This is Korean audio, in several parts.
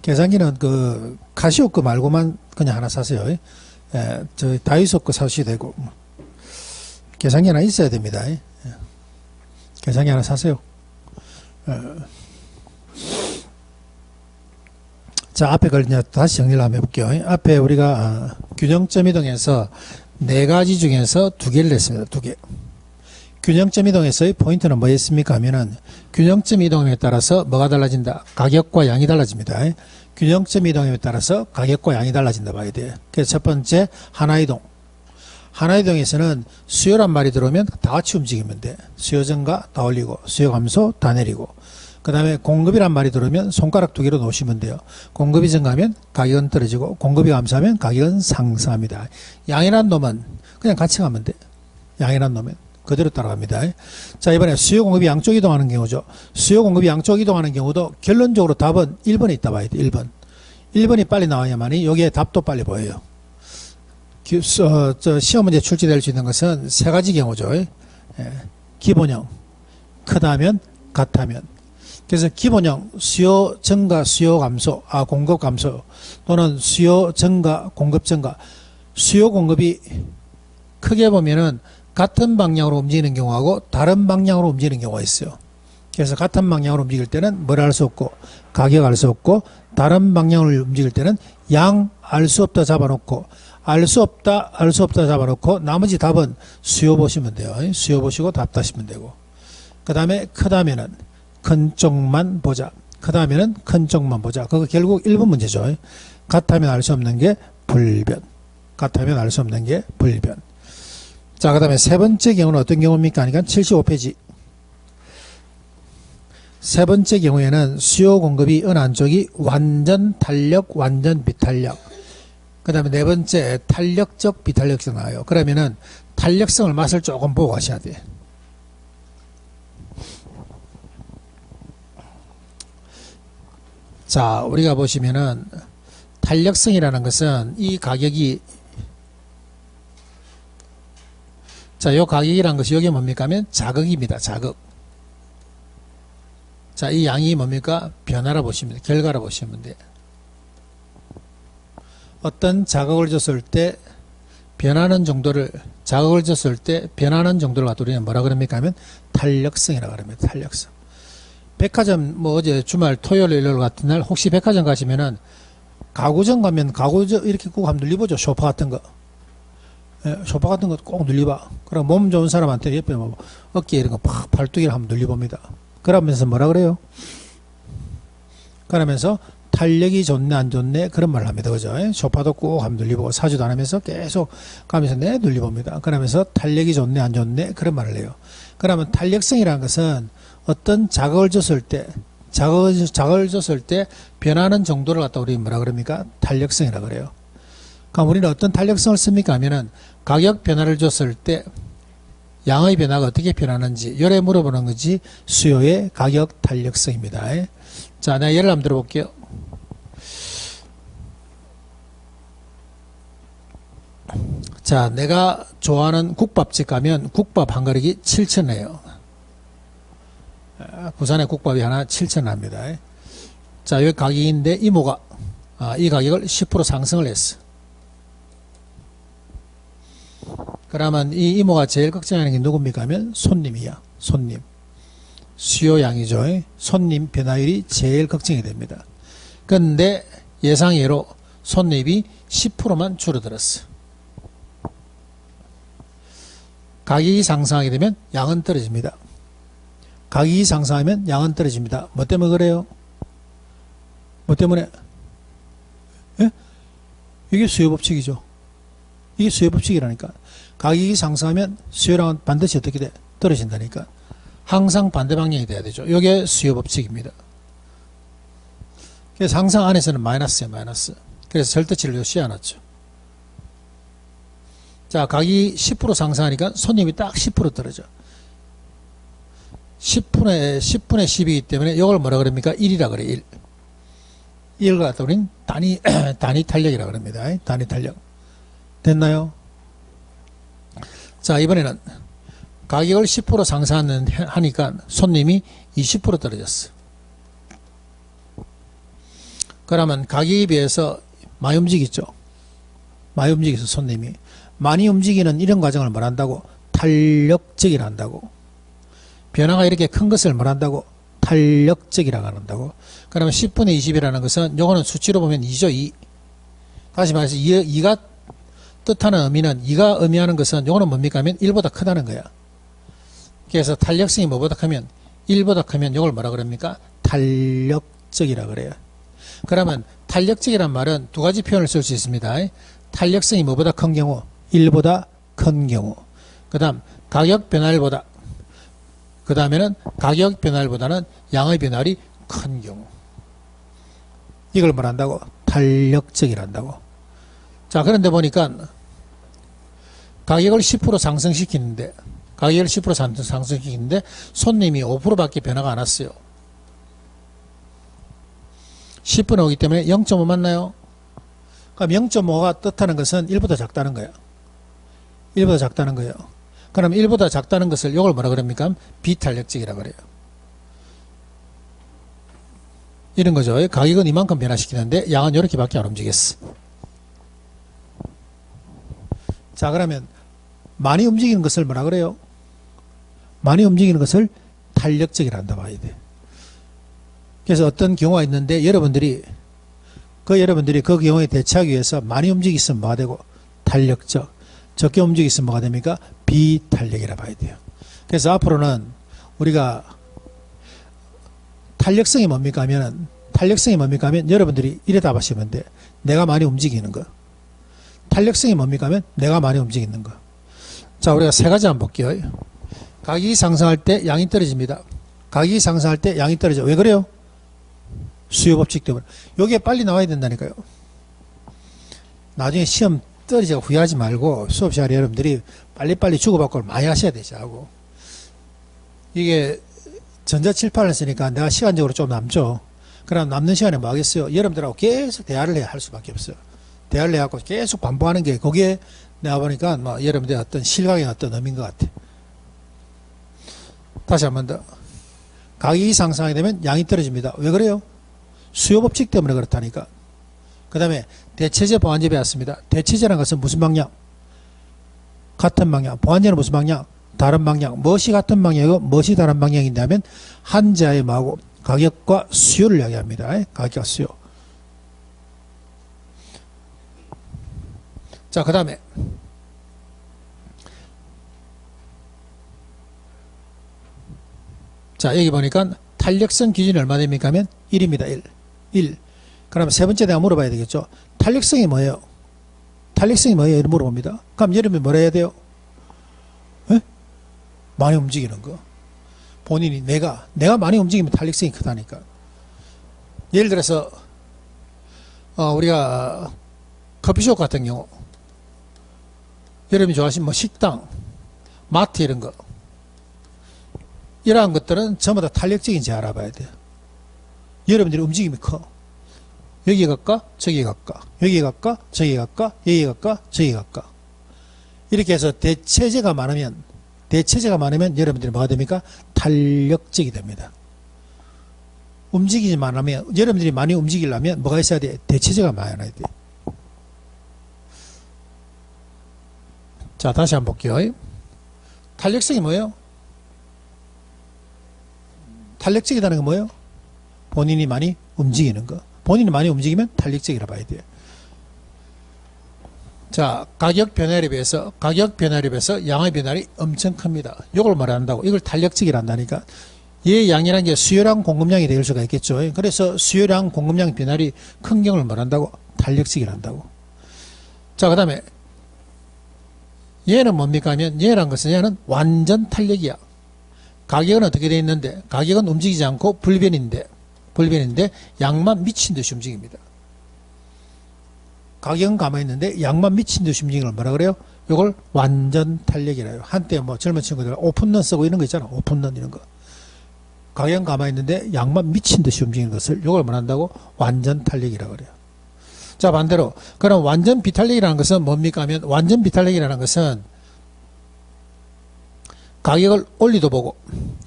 계산기는 그 카시오 거 말고만 그냥 하나 사세요. 예, 저 다이소 거 사셔도 되고. 계산기 하나 있어야 됩니다. 예. 계산기 하나 사세요. 자, 앞에 걸 이제 다시 정리를 한번 해볼게요. 앞에 우리가 균형점 이동에서 네 가지 중에서 두 개를 냈습니다. 두 개. 균형점 이동에서의 포인트는 뭐였습니까 하면은 균형점 이동에 따라서 뭐가 달라진다? 가격과 양이 달라집니다. 균형점 이동에 따라서 가격과 양이 달라진다 봐야 돼요. 그래서 첫 번째 하나이동. 하나이동에서는 수요란 말이 들어오면 다 같이 움직이면 돼. 수요 증가 다 올리고 수요 감소 다 내리고. 그 다음에 공급이란 말이 들어오면 손가락 두 개로 놓으시면 돼요. 공급이 증가하면 가격은 떨어지고 공급이 감소하면 가격은 상승합니다. 양이란 놈은 그냥 같이 가면 돼. 양이란 놈은 그대로 따라갑니다. 자, 이번에 수요 공급이 양쪽 이동하는 경우죠. 수요 공급이 양쪽 이동하는 경우도 결론적으로 답은 1번에 있다 봐야 돼. 1번. 1번이 빨리 나와야만이 여기에 답도 빨리 보여요. 시험 문제 출제될 수 있는 것은 세 가지 경우죠. 예. 기본형, 크다면, 같다면. 그래서 기본형, 수요 증가, 수요 감소, 공급 감소, 또는 수요 증가, 공급 증가. 수요 공급이 크게 보면은 같은 방향으로 움직이는 경우하고 다른 방향으로 움직이는 경우가 있어요. 그래서 같은 방향으로 움직일 때는 뭘 알 수 없고 가격 알 수 없고, 다른 방향으로 움직일 때는 양 알 수 없다 잡아놓고, 알 수 없다 잡아놓고, 나머지 답은 수요 보시면 돼요. 수요 보시고 답 따시면 되고. 그 다음에 크다면은 큰 쪽만 보자. 크다면은 큰 쪽만 보자. 그거 결국 1번 문제죠. 같다면 알 수 없는 게 불변. 같다면 알 수 없는 게 불변. 자, 그 다음에 세 번째 경우는 어떤 경우입니까? 그러니까 75페이지. 세 번째 경우에는 수요 공급이 어느 한쪽이 완전 탄력, 완전 비탄력. 그 다음에 네 번째 탄력적, 비탄력성 나와요. 그러면은 탄력성을 맛을 조금 보고 가셔야 돼. 자, 우리가 보시면은 탄력성이라는 것은 이 가격이, 자, 요 가격이라는 것이 여기 뭡니까 하면 자극입니다. 자극. 자, 이 양이 뭡니까? 변화라 보시면 돼. 결과라 보시면 돼. 어떤 자극을 줬을 때 변하는 정도를, 자극을 줬을 때 변하는 정도를 갖다 우리는 뭐라 그럽니까 하면 탄력성이라고 그럽니다. 탄력성. 백화점 뭐 어제 주말 토요일 일요일 같은 날 혹시 백화점 가시면은 가구점 가면 가구점 이렇게 꼭 한번 눌려보죠. 소파 같은 거. 예, 소파 같은 거 꼭 눌려봐. 그럼 몸 좋은 사람한테 옆에 뭐 어깨 이런 거 팍 팔뚝이를 한번 눌려봅니다. 그러면서 뭐라 그래요? 그러면서 탄력이 좋네 안 좋네 그런 말을 합니다. 그죠? 소파도 꼭 한번 눌려보고 사주도 안 하면서 계속 가면서 네 눌려봅니다. 그러면서 탄력이 좋네 안 좋네 그런 말을 해요. 그러면 탄력성이라는 것은 어떤 자극을 줬을 때 자극을 줬을 때 변하는 정도를 갖다 우리 뭐라 그럽니까? 탄력성이라 그래요. 그럼 우리는 어떤 탄력성을 씁니까 하면은 가격 변화를 줬을 때 양의 변화가 어떻게 변하는지 요래 물어보는 거지 수요의 가격 탄력성입니다. 자, 내가 예를 한번 들어볼게요. 자, 내가 좋아하는 국밥집 가면 국밥 한 그릇이 7,000원이에요. 부산에 국밥이 하나 7,000원 합니다. 자, 여기 가격인데 이모가 이 가격을 10% 상승을 했어. 그러면 이 이모가 제일 걱정하는 게 누굽니까 하면 손님이야. 손님. 수요양이죠. 손님 변화율이 제일 걱정이 됩니다. 그런데 예상외로 손님이 10%만 줄어들었어. 가격이 상승하게 되면 양은 떨어집니다. 가격이 상승하면 양은 떨어집니다. 뭐 때문에 그래요? 뭐 때문에? 예? 이게 수요법칙이죠. 이게 수요법칙이라니까. 가격이 상승하면 수요량은 반드시 어떻게 돼? 떨어진다니까. 항상 반대 방향이 돼야 되죠. 이게 수요법칙입니다. 그래서 항상 안에서는 마이너스예요. 마이너스. 그래서 절대치를 씌워놨죠. 자, 가격이 10% 상승하니까 손님이 딱 10% 떨어져. 10분의 10이기 때문에 이걸 뭐라 그럽니까? 1이라 그래. 1. 이걸 갖다 우리는 단위 탄력이라 그럽니다. 단위 탄력. 됐나요? 자, 이번에는 가격을 10% 상승하니까 손님이 20% 떨어졌어. 그러면 가격에 비해서 많이 움직이죠. 많이 움직여서 손님이. 많이 움직이는 이런 과정을 말한다고? 탄력적이라 한다고. 변화가 이렇게 큰 것을 말한다고? 탄력적이라고 한다고. 그러면 10분의 20이라는 것은 요거는 수치로 보면 2죠. 2. 다시 말해서 2가 뜻하는 의미는 2가 의미하는 것은 요거는 뭡니까 하면 1보다 크다는 거야. 그래서 탄력성이 뭐보다 크면 1보다 크면 요걸 뭐라 그럽니까? 탄력적이라 그래요. 그러면 탄력적이란 말은 두 가지 표현을 쓸 수 있습니다. 탄력성이 뭐보다 큰 경우? 1보다 큰 경우. 그 다음 가격 변화율보다, 그 다음에는 가격 변화율보다는 양의 변화율이 큰 경우. 이걸 말한다고? 탄력적이란다고. 자, 그런데 보니까 가격을 10% 상승시키는데, 가격을 10% 상승시키는데 손님이 5%밖에 변화가 안 왔어요. 10분에 오기 때문에 0.5 맞나요? 그럼 0.5가 뜻하는 것은 1보다 작다는 거예요. 1보다 작다는 거예요. 그럼 1보다 작다는 것을 이걸 뭐라 그럽니까? 비탄력적이라 그래요. 이런 거죠. 가격은 이만큼 변화시키는데 양은 이렇게밖에 안 움직였어. 자, 그러면 많이 움직이는 것을 뭐라 그래요? 많이 움직이는 것을 탄력적이라 한다 봐야 돼. 그래서 어떤 경우가 있는데 여러분들이 그 경우에 대처하기 위해서 많이 움직이면 뭐가 되고? 탄력적. 적게 움직이면 뭐가 됩니까? 비탄력이라 봐야 돼요. 그래서 앞으로는 우리가 탄력성이 뭡니까 하면 여러분들이 이래 답하시면 돼. 내가 많이 움직이는 거. 탄력성이 뭡니까 하면 내가 많이 움직이는 거. 자, 우리가 세 가지 한번 볼게요. 가격이 상승할 때 양이 떨어집니다. 가격이 상승할 때 양이 떨어져. 왜 그래요? 수요 법칙 때문에. 요게 빨리 나와야 된다니까요. 나중에 시험 떨어지고 후회하지 말고 수업 시간에 여러분들이 빨리빨리 주고받고 많이 하셔야 되죠. 이게 전자칠판을 쓰니까 내가 시간적으로 좀 남죠. 그럼 남는 시간에 뭐 하겠어요? 여러분들하고 계속 대화를 해야 할 수밖에 없어요. 대화를 해갖고 계속 반복하는 게 거기에 내가 보니까 뭐 여러분들의 어떤 실각의 어떤 의미인 것 같아. 다시 한 번 더. 가격이 상승하게 되면 양이 떨어집니다. 왜 그래요? 수요 법칙 때문에 그렇다니까. 그 다음에 대체제 보완제 배웠습니다. 대체제라는 것은 무슨 방향? 같은 방향. 보완제는 무슨 방향? 다른 방향. 무엇이 같은 방향이고 무엇이 다른 방향인데 하면 한자의 뭐하고 가격과 수요를 이야기합니다. 가격과 수요. 자, 그 다음에 자, 여기 보니까 탄력성 기준이 얼마 됩니까 하면 1입니다. 1. 그럼 세 번째 내가 물어봐야 되겠죠. 탄력성이 뭐예요? 탄력성이 뭐예요? 이렇게 물어봅니다. 그럼 여러분이 뭐라 해야 돼요? 에? 많이 움직이는 거. 본인이 내가 많이 움직이면 탄력성이 크다니까. 예를 들어서 우리가 커피숍 같은 경우 여러분이 좋아하시는 뭐 식당, 마트 이런 거 이러한 것들은 전부 다 탄력적인지 알아봐야 돼요. 여러분들이 움직임이 커. 여기 갈까? 저기 갈까? 여기 갈까? 저기 갈까? 여기 갈까? 저기 갈까? 이렇게 해서 대체제가 많으면 여러분들이 뭐가 됩니까? 탄력적이 됩니다. 움직이지만 하면 여러분들이 많이 움직이려면 뭐가 있어야 돼? 대체제가 많아야 돼. 자, 다시 한번 볼게요. 탄력성이 뭐예요? 탄력적이라는 건 뭐예요? 본인이 많이 움직이는 거. 본인이 많이 움직이면 탄력적이라 봐야 돼요. 자, 가격 변화에 비해서 양의 변화율이 엄청 큽니다. 이걸 말한다고. 이걸 탄력적이라 한다니까. 얘 양이라는 게 수요량 공급량이 될 수가 있겠죠. 그래서 수요량 공급량 변화율이 큰 경우를 말한다고. 탄력적이라 한다고. 자, 그 다음에 얘는 뭡니까 하면 얘는 완전 탄력이야. 가격은 어떻게 되어 있는데 가격은 움직이지 않고 불변인데 양만 미친 듯이 움직입니다. 가격은 가만히 있는데 양만 미친 듯이 움직이는 걸 뭐라 그래요? 이걸 완전 탄력이라 해요. 한때 뭐 젊은 친구들 오픈런 쓰고 이런 거 있잖아. 오픈런 이런 거. 가격은 가만히 있는데 양만 미친 듯이 움직이는 것을 이걸 뭐한다고? 완전 탄력이라 그래요. 자, 반대로 그럼 완전 비탄력이라는 것은 뭡니까 하면 완전 비탄력이라는 것은 가격을 올리도 보고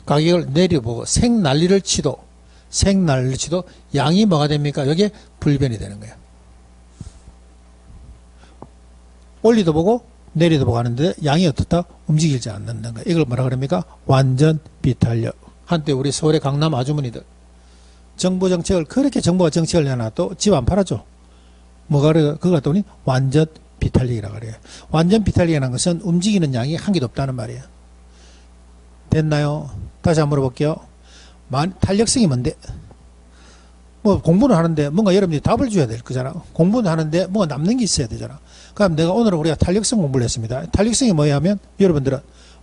가격을 내려 보고 생난리를 치도 생날치도 양이 뭐가 됩니까? 여기에 불변이 되는 거예요. 올리도 보고 내리도 보고 하는데 양이 어떻다? 움직이지 않는다는 거예요. 이걸 뭐라 그럽니까? 완전 비탄력. 한때 우리 서울의 강남 아주머니들 정부 정책을 그렇게 정부가 정책을 내놔도 집 안 팔아줘. 뭐가 그래? 그거 갖다 보니 완전 비탄력이라고 그래요. 완전 비탄력이라는 것은 움직이는 양이 한 개도 없다는 말이에요. 됐나요? 다시 한번 물어볼게요. 탄력성이 뭔데? 뭐 공부는 하는데 뭔가 여러분들이 답을 줘야 될 거잖아. 공부는 하는데 뭔가 남는 게 있어야 되잖아. 그럼 내가 오늘은 우리가 탄력성 공부를 했습니다. 탄력성이 뭐야 하면 여러분들은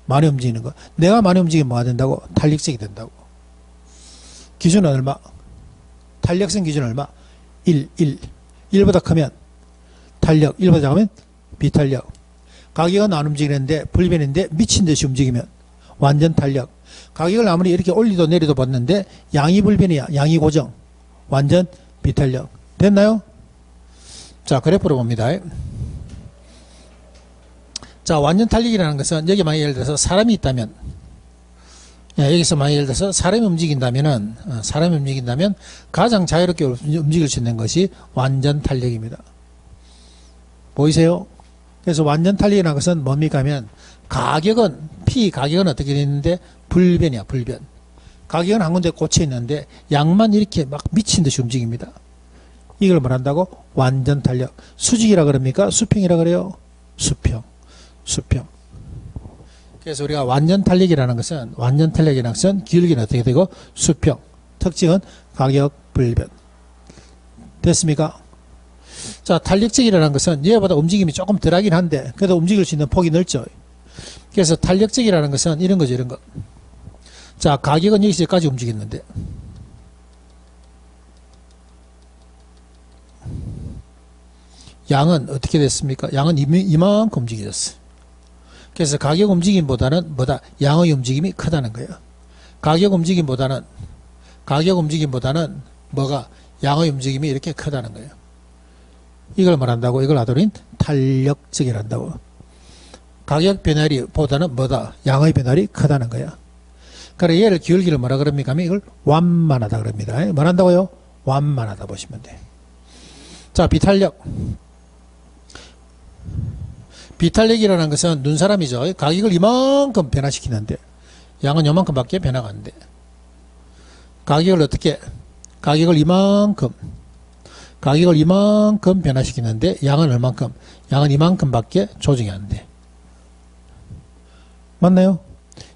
많이 움직이는 거. 내가 많이 움직이면 뭐가 된다고? 탄력성이 된다고. 기준은 얼마? 탄력성 기준 얼마? 1. 1보다 크면 탄력, 1보다 작으면 비탄력. 가격은 안 움직이는데 불변인데 미친 듯이 움직이면 완전 탄력. 가격을 아무리 이렇게 올리도 내리도 봤는데 양이 불변이야. 양이 고정. 완전 비탄력. 됐나요? 자, 그래프로 봅니다. 자, 완전 탄력이라는 것은 여기 만약 예를 들어서 사람이 있다면, 여기서 만약 예를 들어서 사람이 움직인다면 가장 자유롭게 움직일 수 있는 것이 완전 탄력입니다. 보이세요? 그래서 완전 탄력이라는 것은 뭡니까 하면 가격은 어떻게 되어 있는데 불변이야. 불변. 가격은 한 군데 꽂혀 있는데 양만 이렇게 막 미친 듯이 움직입니다. 이걸 말한다고 완전 탄력. 수직이라 그럽니까? 수평이라 그래요? 수평. 그래서 우리가 완전 탄력이라는 것은 기울기는 어떻게 되고 수평. 특징은 가격 불변. 됐습니까? 자, 탄력적이라는 것은 얘보다 움직임이 조금 덜하긴 한데 그래도 움직일 수 있는 폭이 넓죠. 그래서 탄력적이라는 것은 이런 거죠. 이런 거. 자, 가격은 여기서까지 움직였는데 양은 어떻게 됐습니까? 양은 이만큼 움직여졌어요. 그래서 가격 움직임보다는 양의 움직임이 크다는 거예요. 가격 움직임보다는 양의 움직임이 이렇게 크다는 거예요. 이걸 말한다고, 이걸 하더니 탄력적이란다고. 가격 변화리보다는 양의 변화리 크다는 거야. 그래, 얘를 기울기를 뭐라 그럽니까? 이걸 완만하다 그럽니다. 뭐란다고요? 완만하다 보시면 돼. 자, 비탄력이라는 것은 눈사람이죠. 가격을 이만큼 변화시키는데 양은 요만큼밖에 변화가 안 돼. 가격을 이만큼 변화시키는데 양은 얼만큼? 양은 이만큼밖에 조정이 안 돼. 맞나요?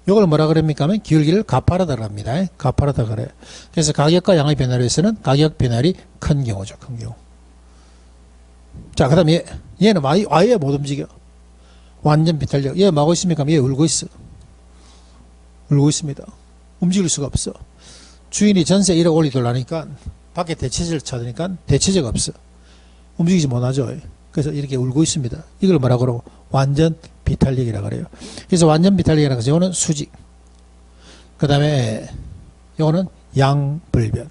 이걸 뭐라 그럽니까? 하면 기울기를 가파르다 그럽니다. 가파르다 그래. 그래서 가격과 양의 변화에서는 가격 변화리 큰 경우죠. 큰 경우. 자, 그 다음에 얘는 아예 못 움직여. 완전 비탄력. 얘 뭐하고 있습니까? 얘 울고 있어. 울고 있습니다. 움직일 수가 없어. 주인이 전세 1억 올리돌라니까 밖에 대체제를 찾으니까 대체제가 없어. 움직이지 못하죠. 그래서 이렇게 울고 있습니다. 이걸 뭐라 그러고? 완전 비탄력이라 그래요. 그래서 완전 비탄력이라는 것은 이거는 수직. 그 다음에 이거는 양불변.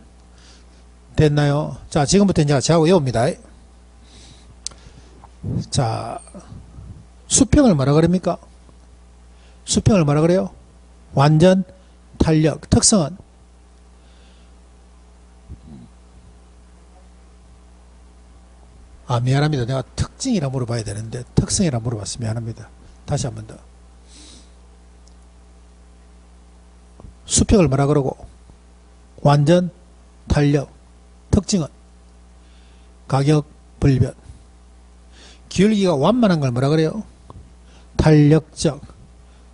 됐나요? 자, 지금부터 이제 제가 외웁니다. 자, 수평을 뭐라 그럽니까? 수평을 뭐라 그래요? 완전 탄력. 특성은 미안합니다. 내가 특징이라 물어봐야 되는데 특성이라 물어봤으면 미안합니다. 다시 한 번 더. 수평을 뭐라 그러고? 완전 탄력. 특징은 가격 불변. 기울기가 완만한 걸 뭐라 그래요? 탄력적.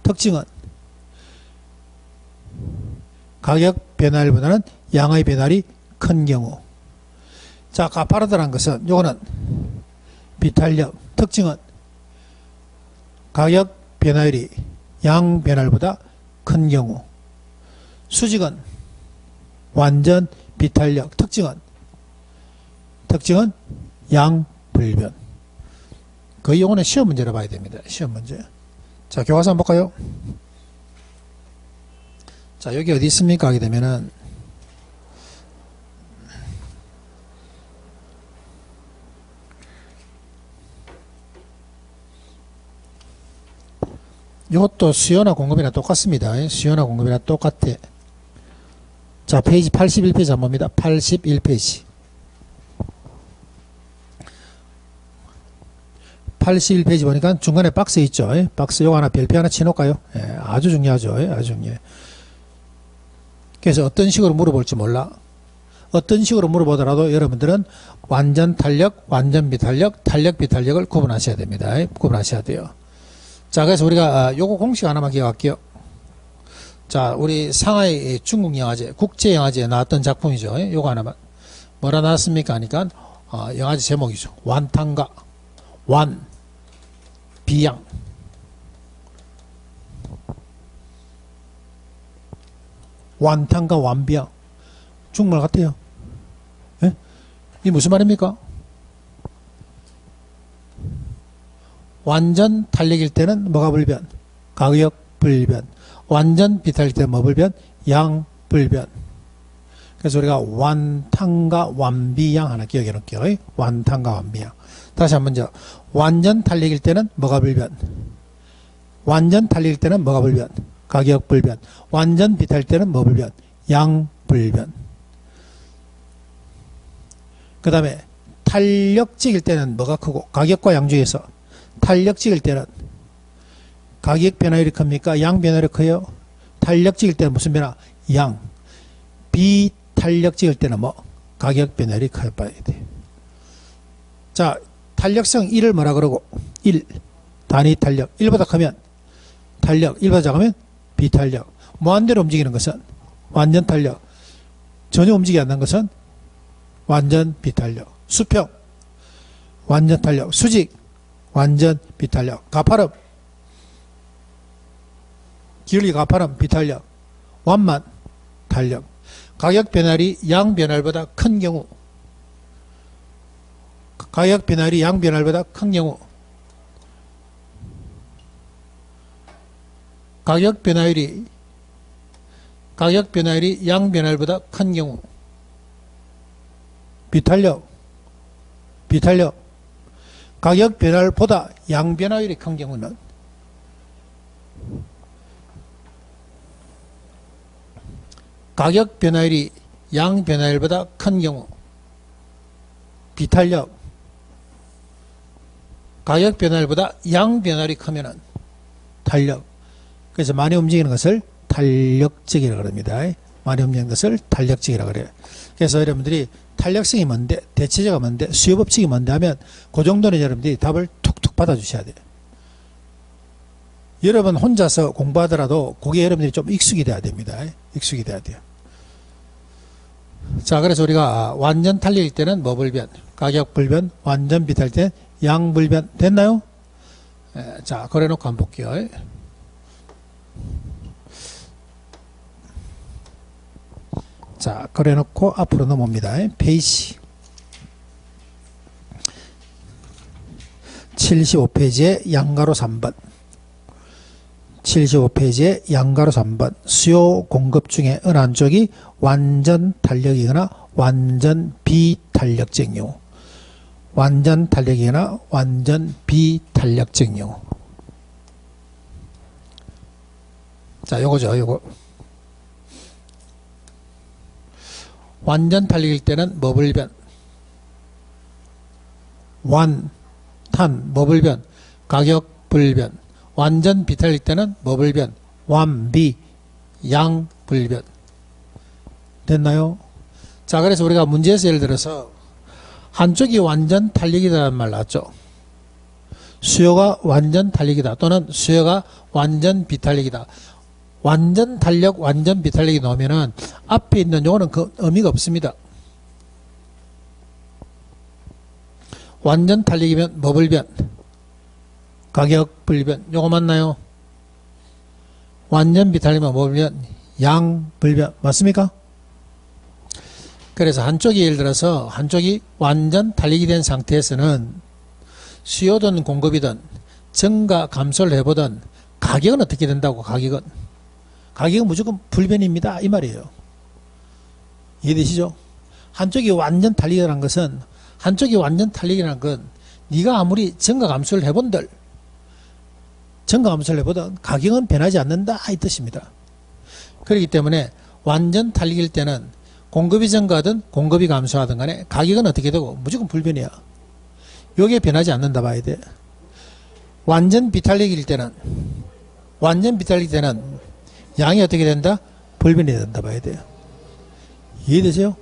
특징은 가격 변화율보다는 양의 변화율이 큰 경우. 자, 가파르다는 것은 요거는 비탄력. 특징은 가격 변화율이 양 변화율보다 큰 경우. 수직은 완전 비탄력. 특징은 양 불변. 그 요거는 시험 문제로 봐야 됩니다. 시험 문제. 자, 교과서 한번 볼까요? 자, 여기 어디 있습니까? 하게 되면은 이것도 수요나 공급이나 똑같습니다. 수요나 공급이나 똑같아. 자, 페이지 81페이지 한번 봅니다. 81페이지. 81페이지 보니까 중간에 박스 있죠. 박스 요거 하나 별표 하나 치놓을까요? 예, 아주 중요하죠. 아주 중요해. 그래서 어떤 식으로 물어볼지 몰라. 어떤 식으로 물어보더라도 여러분들은 완전 탄력, 완전 비탄력, 탄력, 비탄력을 구분하셔야 됩니다. 구분하셔야 돼요. 자, 그래서 우리가 요거 공식 하나만 기억할게요. 자, 우리 상하이 중국 영화제, 국제 영화제에 나왔던 작품이죠. 요거 하나만. 뭐라 나왔습니까? 하니까 영화제 제목이죠. 완탄과 완, 비양. 완탄과 완비양. 중국말 같아요. 예? 이게 무슨 말입니까? 완전 탄력일 때는 뭐가 불변? 가격 불변. 완전 비탄일 때는 뭐 불변? 양 불변. 그래서 우리가 완탄과 완비양 하나 기억해 놓을게요. 완탄과 완비양. 다시 한번 저 완전 탄력일 때는 뭐가 불변? 완전 탄력일 때는 뭐가 불변? 가격 불변. 완전 비탄일 때는 뭐 불변? 양 불변. 그 다음에 탄력적일 때는 뭐가 크고? 가격과 양 중에서 탄력적일 때는 가격 변화율이 큽니까? 양 변화율이 커요? 탄력적일 때는 무슨 변화? 양. 비탄력적일 때는 뭐? 가격 변화율이 커 봐야 돼. 자, 탄력성 1을 뭐라 그러고? 1. 단위 탄력. 1보다 크면 탄력. 1보다 작으면 비탄력. 무한대로 움직이는 것은 완전 탄력. 전혀 움직이지 않는 것은 완전 비탄력. 수평. 완전 탄력. 수직. 완전 비탄력. 가파름. 기울기 가파름 비탄력. 완만 탄력. 가격 변화율이 양 변화율보다 큰 경우. 가격 변화율이 양 변화율보다 큰 경우. 가격 변화율이 양 변화율보다 큰 경우. 비탄력. 가격 변화율보다 양 변화율이 큰 경우는 가격 변화율이 양 변화율보다 큰 경우. 비탄력. 가격 변화율보다 양 변화율이 크면은 탄력. 그래서 많이 움직이는 것을 탄력적이라고 합니다. 많이 움직이는 것을 탄력적이라고 그래요. 그래서 여러분들이 탄력성이 뭔데, 대체제가 뭔데, 수요법칙이 뭔데 하면 그 정도는 여러분들이 답을 툭툭 받아주셔야 돼요. 여러분 혼자서 공부하더라도 그게 여러분들이 좀 익숙이 돼야 됩니다. 익숙이 돼야 돼요. 자, 그래서 우리가 완전 탄력일 때는 뭐 불변? 가격 불변. 완전 비탈 때는 양 불변. 됐나요? 자, 그래놓고 한번 볼게요. 자, 그래놓고 앞으로 넘어옵니다. 페이지 75페이지에 양가로 3번. 75페이지에 양가로 3번. 수요 공급 중에 어느 한쪽이 완전 탄력이거나 완전 비탄력적 경우. 완전 탄력이거나 완전 비탄력적 경우. 자, 요거죠, 요거. 완전 탄력일 때는 뭐 불변? 완, 탄, 뭐 불변? 가격 불변. 완전 비탄력일 때는 뭐 불변? 완, 비, 양 불변. 됐나요? 자, 그래서 우리가 문제에서 예를 들어서 한쪽이 완전 탄력이다라는 말 나왔죠. 수요가 완전 탄력이다 또는 수요가 완전 비탄력이다. 완전 탄력, 완전 비탄력이 나오면은 앞에 있는 요거는 그 의미가 없습니다. 완전 탄력이면 뭐 불변? 가격 불변. 요거 맞나요? 완전 비탄력이면 뭐 불변? 양 불변. 맞습니까? 그래서 한쪽이 예를 들어서 한쪽이 완전 탄력이 된 상태에서는 수요든 공급이든 증가 감소를 해보든 가격은 어떻게 된다고? 가격은 무조건 불변입니다. 이 말이에요. 이해되시죠? 한쪽이 완전 탄력이라는 것은 네가 아무리 증가 감소를 해본들 가격은 변하지 않는다 이 뜻입니다. 그렇기 때문에 완전 탄력일 때는 공급이 증가하든 공급이 감소하든 간에 가격은 어떻게 되고 무조건 불변이야. 요게 변하지 않는다 봐야 돼. 완전 비탄력일 때는 양이 어떻게 된다? 불변이 된다 봐야 돼요. 이해되세요?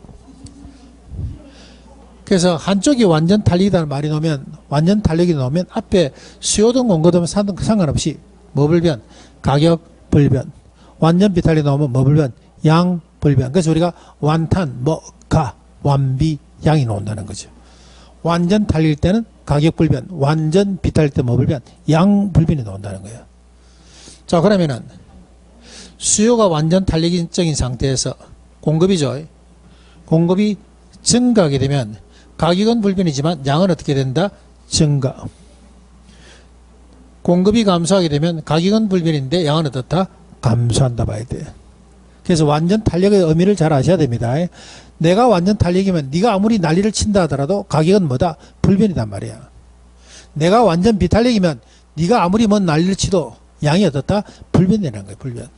그래서 한쪽이 완전 탄력이라는 말이 나오면, 완전 탄력이 나오면 앞에 수요든 공급든 상관없이 뭐 불변? 가격 불변. 완전 비탄력이 나오면 뭐 불변? 양 불변. 그래서 우리가 완탄, 완비, 양이 나온다는 거죠. 완전 탄력일 때는 가격 불변, 완전 비탄력일 때 뭐 불변? 양 불변이 나온다는 거예요. 자, 그러면은 수요가 완전 탄력적인 상태에서 공급이죠. 공급이 증가하게 되면 가격은 불변이지만 양은 어떻게 된다? 증가. 공급이 감소하게 되면 가격은 불변인데 양은 어떻다? 감소한다 봐야 돼. 그래서 완전 탄력의 의미를 잘 아셔야 됩니다. 내가 완전 탄력이면 네가 아무리 난리를 친다 하더라도 가격은 뭐다? 불변이단 말이야. 내가 완전 비탄력이면 네가 아무리 뭔 난리를 치도 양이 어떻다? 불변이라는 거예요. 불변.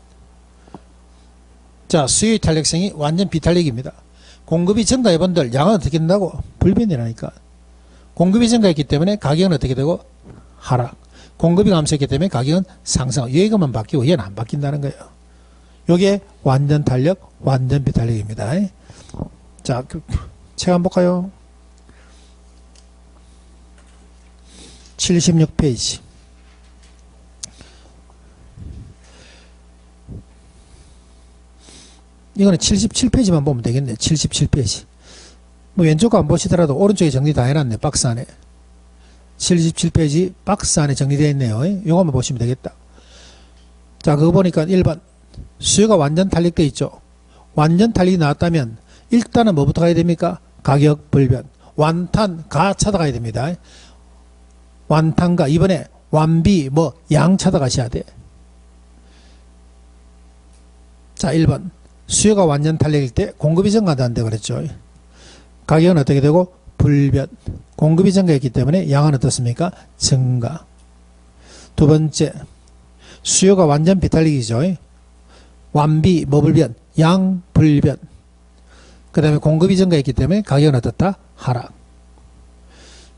자, 수요의 탄력성이 완전 비탄력입니다. 공급이 증가해본들 양은 어떻게 된다고? 불변이라니까. 공급이 증가했기 때문에 가격은 어떻게 되고? 하락. 공급이 감소했기 때문에 가격은 상승. 여기가만 바뀌고 얘는 안 바뀐다는 거예요. 요게 완전 탄력, 완전 비탄력입니다. 자, 책 한번 볼까요? 76페이지. 이거는 77페이지만 보면 되겠네. 77페이지. 뭐 왼쪽 거 안 보시더라도 오른쪽에 정리 다 해놨네. 박스 안에. 77페이지 박스 안에 정리되어 있네요. 요거만 보시면 되겠다. 자, 그거 보니까 1번. 수요가 완전 탄력되어 있죠. 완전 탄력이 나왔다면 일단은 뭐부터 가야 됩니까? 가격 불변. 완탄, 가 찾아가야 됩니다. 완탄가. 이번에 완비, 양 찾아가셔야 돼. 자, 1번. 수요가 완전 탄력일 때 공급이 증가한다 그랬죠. 가격은 어떻게 되고? 불변. 공급이 증가했기 때문에 양은 어떻습니까? 증가. 두 번째, 수요가 완전 비탄력이죠. 완비, 불변? 양 불변. 그 다음에 공급이 증가했기 때문에 가격은 어떻다? 하락.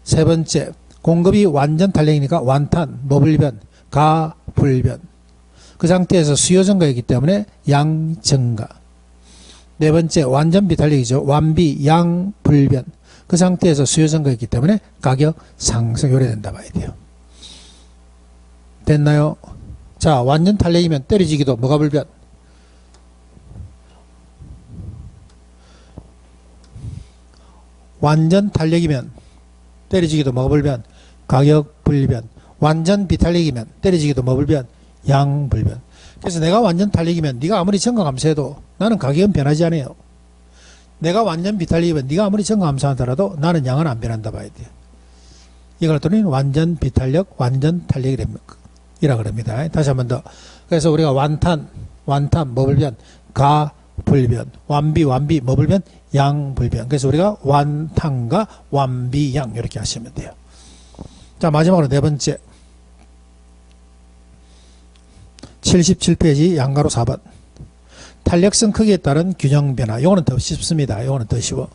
세 번째, 공급이 완전 탄력이니까 완탄, 불변? 가 불변. 그 상태에서 수요 증가이기 때문에 양 증가. 네 번째, 완전 비탄력이죠. 완비, 양 불변. 그 상태에서 수요 증가이기 때문에 가격 상승. 요래 된다 봐야 돼요. 됐나요? 자, 완전 탄력이면 때려지기도 뭐가 불변? 완전 탄력이면 때려지기도 뭐가 불변? 가격 불변. 완전 비탄력이면 때려지기도 뭐 불변? 양 불변. 그래서 내가 완전 탄력이면 네가 아무리 증가 감소해도 나는 가격은 변하지 않아요. 내가 완전 비탄력이면 네가 아무리 증가 감소하더라도 나는 양은 안 변한다 봐야 돼요. 이걸 또는 완전 비탄력, 완전 탄력이라 그럽니다. 다시 한 번 더. 그래서 우리가 완탄, 불변? 가 불변. 완비, 불변? 양 불변. 그래서 우리가 완탄과 완비, 양 이렇게 하시면 돼요. 자, 마지막으로 네 번째. 77페이지 양가로 4번. 탄력성 크기에 따른 균형 변화. 요거는 더 쉽습니다. 요거는 더 쉬워.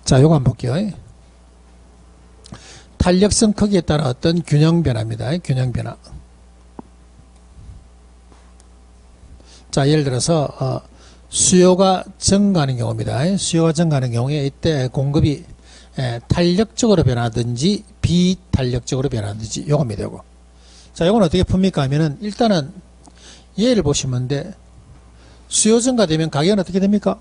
자, 요거 한번 볼게요. 탄력성 크기에 따른 어떤 균형 변화입니다. 균형 변화. 자, 예를 들어서 수요가 증가하는 경우입니다. 수요가 증가하는 경우에 이때 공급이 탄력적으로 변하든지 비탄력적으로 변하든지 요겁니다. 요거. 자, 요건 어떻게 풉니까 하면은 일단은 예를 보시면 돼. 수요 증가되면 가격은 어떻게 됩니까?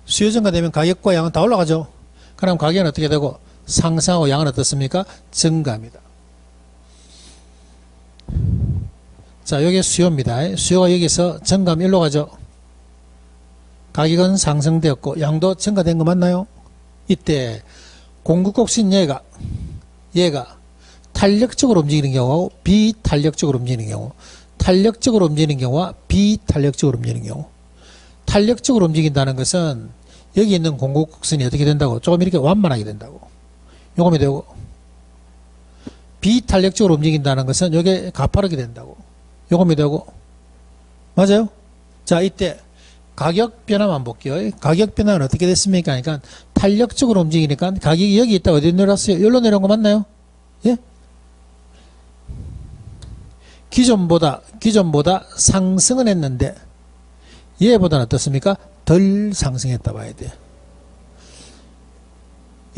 수요 증가되면 가격과 양은 다 올라가죠. 그럼 가격은 어떻게 되고? 상승하고 양은 어떻습니까? 증가합니다. 자, 여기 수요입니다. 수요가 여기서 증가하면 일로 가죠. 가격은 상승되었고 양도 증가된 거 맞나요? 이때 공급곡신 얘가 탄력적으로 움직이는 경우하고 비탄력적으로 움직이는 경우. 탄력적으로 움직이는 경우와 비탄력적으로 움직이는 경우. 탄력적으로 움직인다는 것은 여기 있는 공급곡선이 어떻게 된다고? 조금 이렇게 완만하게 된다고. 요금이 되고, 비탄력적으로 움직인다는 것은 이게 가파르게 된다고. 요금이 되고, 맞아요? 자, 이때 가격 변화만 볼게요. 가격 변화는 어떻게 됐습니까? 그러니까 탄력적으로 움직이니까 가격이 여기 있다 어디 내려왔어요? 여기로 내려온 거 맞나요? 예? 기존보다 상승은 했는데 얘보다는 어떻습니까? 덜 상승했다 봐야 돼.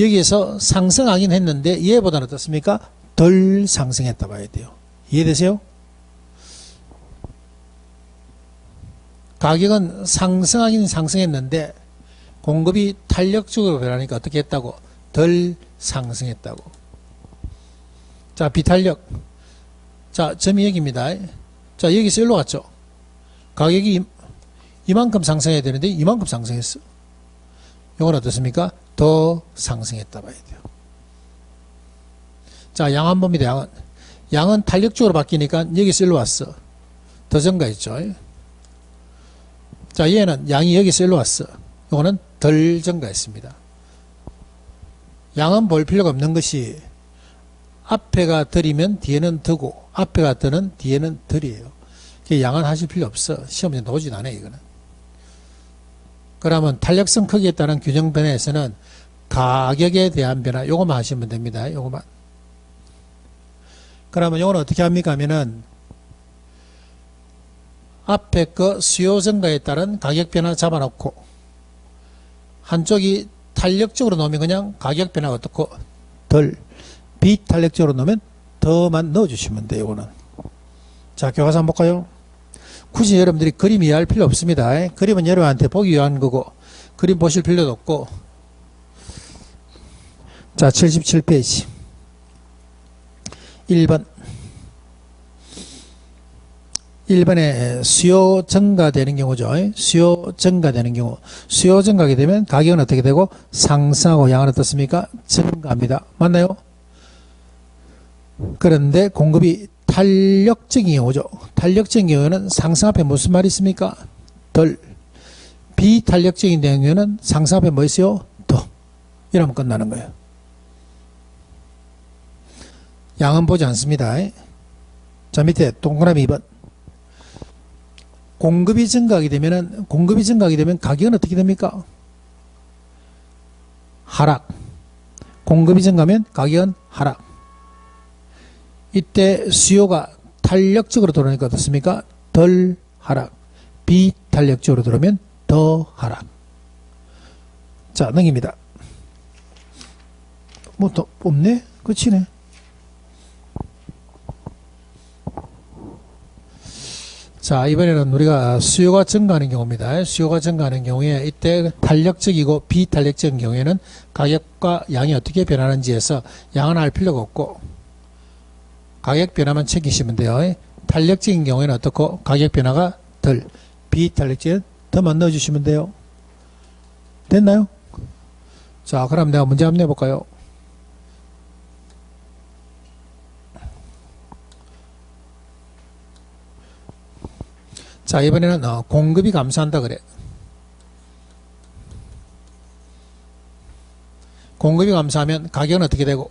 여기에서 상승하긴 했는데 얘보다는 어떻습니까? 덜 상승했다 봐야 돼요. 이해되세요? 가격은 상승하긴 상승했는데 공급이 탄력적으로 변하니까 어떻게 했다고? 덜 상승했다고. 자, 비탄력. 자, 점이 여기입니다. 자, 여기서 일로 갔죠. 가격이 이만큼 상승해야 되는데 이만큼 상승했어. 이건 어떻습니까? 더 상승했다 봐야 돼요. 자, 양은 봅니다. 양은. 양은 탄력적으로 바뀌니까 여기서 일로 왔어. 더 증가했죠. 자, 얘는 양이 여기서 일로 왔어. 이거는 덜 증가했습니다. 양은 볼 필요가 없는 것이 앞에가 덜이면 뒤에는 더고 앞에가 더는 뒤에는 덜이에요. 양은 하실 필요 없어. 시험에 나오진 않아요. 이거는. 그러면 탄력성 크기에 따른 균형 변화에서는 가격에 대한 변화 요거만 하시면 됩니다. 요거만. 그러면 요거는 어떻게 합니까 하면은 앞에 그 수요 증가에 따른 가격 변화 잡아놓고 한쪽이 탄력적으로 놓으면 그냥 가격 변화가 어떻고 덜, 비탄력적으로 놓으면 더만 넣어주시면 돼요. 이거는. 자, 교과서 한번 볼까요? 굳이 여러분들이 그림 이해할 필요 없습니다. 그림은 여러분한테 보기 위한 거고 그림 보실 필요도 없고. 자, 77페이지 1번에 수요 증가되는 경우죠. 수요 증가되는 경우. 수요 증가하게 되면 가격은 어떻게 되고 상승하고 양은 어떻습니까? 증가합니다. 맞나요? 그런데 공급이 탄력적인 경우죠. 탄력적인 경우에는 상승 앞에 무슨 말이 있습니까? 덜. 비탄력적인 경우에는 상승 앞에 뭐 있어요? 더. 이러면 끝나는 거예요. 양은 보지 않습니다. 자, 밑에 동그라미 2번. 공급이 증가하게 되면 가격은 어떻게 됩니까? 하락. 공급이 증가하면 가격은 하락. 이때 수요가 탄력적으로 들어오니까 어떻습니까? 덜 하락. 비탄력적으로 들어오면 더 하락. 자, 넘깁니다. 뭐 더 없네? 끝이네. 자, 이번에는 우리가 수요가 증가하는 경우입니다. 수요가 증가하는 경우에 이때 탄력적이고 비탄력적인 경우에는 가격과 양이 어떻게 변하는지에서 양은 알 필요가 없고 가격 변화만 챙기시면 돼요. 탄력적인 경우에는 어떻고 가격 변화가 덜, 비탄력적인 더만 넣어주시면 돼요. 됐나요? 자, 그럼 내가 문제 한번 내볼까요? 자, 이번에는 공급이 감소한다 그래. 공급이 감소하면 가격은 어떻게 되고?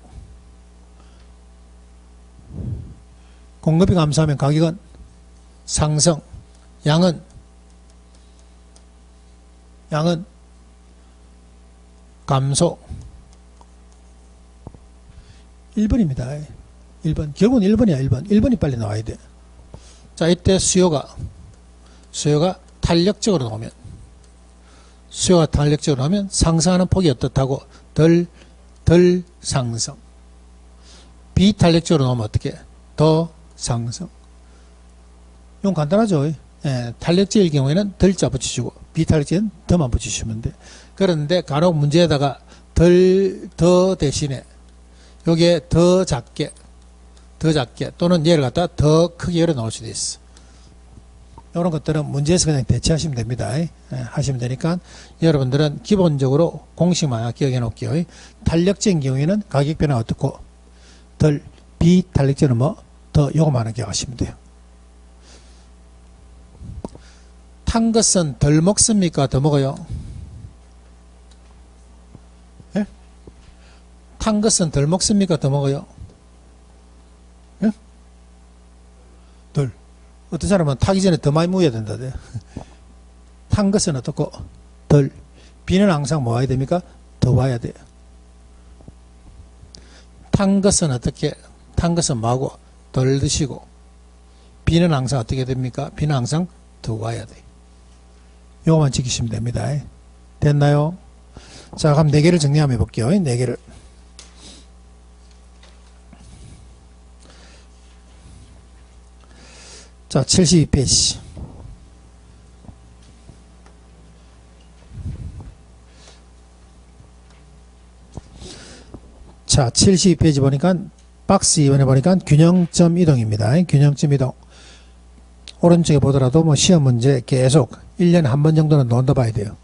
공급이 감소하면 가격은 상승. 양은 감소. 1번입니다. 1번. 결국은 1번이야. 1번. 1번이 빨리 나와야 돼. 자, 이때 수요가 탄력적으로 나오면 상승하는 폭이 어떻다고? 덜 상승. 비탄력적으로 나오면 어떻게? 더 상승. 이건 간단하죠. 예, 탄력적일 경우에는 덜자 붙이시고 비탄력적인 더만 붙이시면 돼. 그런데 간혹 문제에다가 더 대신에 요게 더 작게 또는 얘를 갖다 더 크게 열어 나올 수도 있어. 이런 것들은 문제에서 그냥 대체하시면 됩니다. 예, 하시면 되니까 여러분들은 기본적으로 공식만 기억해 놓을게요. 탄력적인 경우에는 가격 변화가 어떻고 덜, 비탄력적은 뭐 더 요거만 기억하시면 돼요. 탄 것은 덜 먹습니까? 더 먹어요? 예? 탄 것은 덜 먹습니까? 더 먹어요? 예? 덜. 어떤 사람은 타기 전에 더 많이 먹어야 된다대. 탄 것은 어떻고? 덜. 비는 항상 뭐 와야 됩니까? 더 와야 돼요. 탄 것은 어떻게? 탄 것은 뭐하고? 덜 드시고. 비는 항상 어떻게 됩니까? 비는 항상 더 와야 돼요. 요거만 지키시면 됩니다. 됐나요? 자, 그럼 4개를 정리 한번 해볼게요. 4개를. 자, 72페이지. 자, 72페이지 보니까 박스 2번에 보니까 균형점 이동입니다. 균형점 이동. 오른쪽에 보더라도 뭐 시험 문제 계속 1년에 한 번 정도는 논다 봐야 돼요.